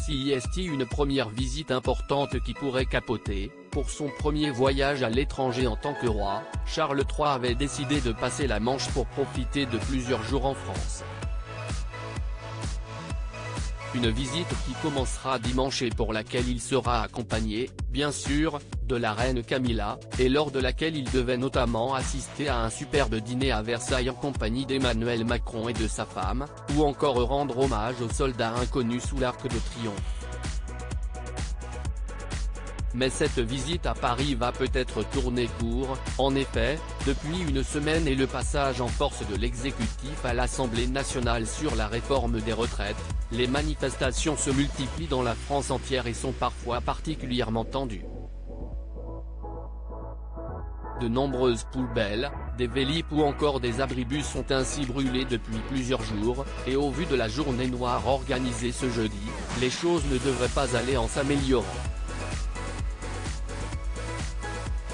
Voici ici une première visite importante qui pourrait capoter. Pour son premier voyage à l'étranger en tant que roi, Charles III avait décidé de passer la Manche pour profiter de plusieurs jours en France. Une visite qui commencera dimanche et pour laquelle il sera accompagné, bien sûr, de la reine Camilla, et lors de laquelle il devait notamment assister à un superbe dîner à Versailles en compagnie d'Emmanuel Macron et de sa femme, ou encore rendre hommage aux soldats inconnus sous l'Arc de Triomphe. Mais cette visite à Paris va peut-être tourner court, en effet, depuis une semaine et le passage en force de l'exécutif à l'Assemblée nationale sur la réforme des retraites, les manifestations se multiplient dans la France entière et sont parfois particulièrement tendues. De nombreuses poubelles, des vélib ou encore des abribus sont ainsi brûlés depuis plusieurs jours, et au vu de la journée noire organisée ce jeudi, les choses ne devraient pas aller en s'améliorant.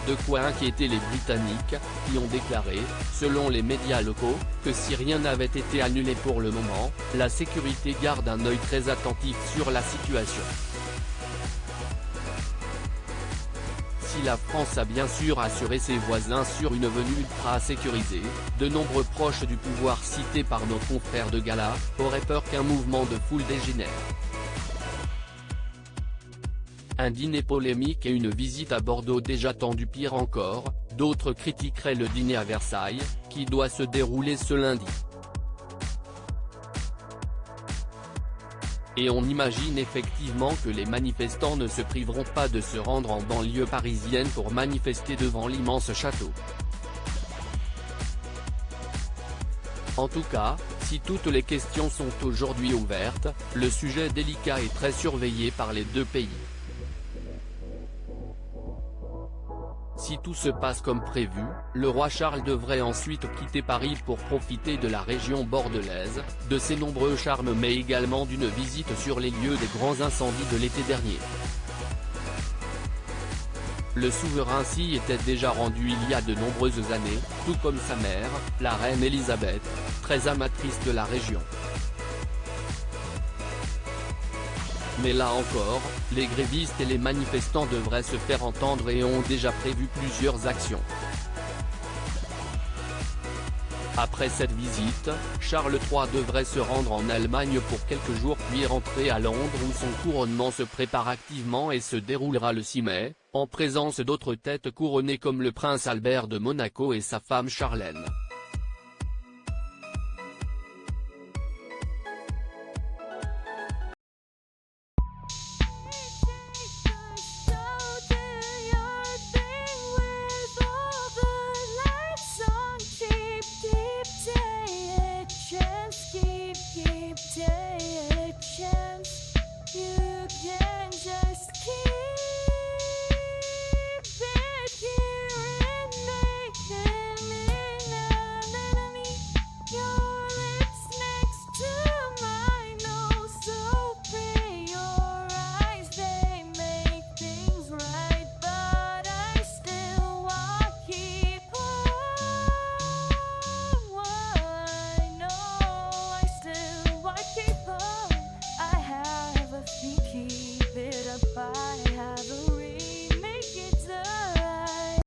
De quoi inquiéter les Britanniques, qui ont déclaré, selon les médias locaux, que si rien n'avait été annulé pour le moment, la sécurité garde un œil très attentif sur la situation. Si la France a bien sûr assuré ses voisins sur une venue ultra sécurisée, de nombreux proches du pouvoir cités par nos confrères de gala, auraient peur qu'un mouvement de foule dégénère. Un dîner polémique et une visite à Bordeaux déjà tendu. Pire encore, d'autres critiqueraient le dîner à Versailles, qui doit se dérouler ce lundi. Et on imagine effectivement que les manifestants ne se priveront pas de se rendre en banlieue parisienne pour manifester devant l'immense château. En tout cas, si toutes les questions sont aujourd'hui ouvertes, le sujet délicat est très surveillé par les deux pays. Si tout se passe comme prévu, le roi Charles devrait ensuite quitter Paris pour profiter de la région bordelaise, de ses nombreux charmes mais également d'une visite sur les lieux des grands incendies de l'été dernier. Le souverain s'y était déjà rendu il y a de nombreuses années, tout comme sa mère, la reine Elisabeth, très amatrice de la région. Mais là encore, les grévistes et les manifestants devraient se faire entendre et ont déjà prévu plusieurs actions. Après cette visite, Charles III devrait se rendre en Allemagne pour quelques jours puis rentrer à Londres où son couronnement se prépare activement et se déroulera le 6 mai, en présence d'autres têtes couronnées comme le prince Albert de Monaco et sa femme Charlène.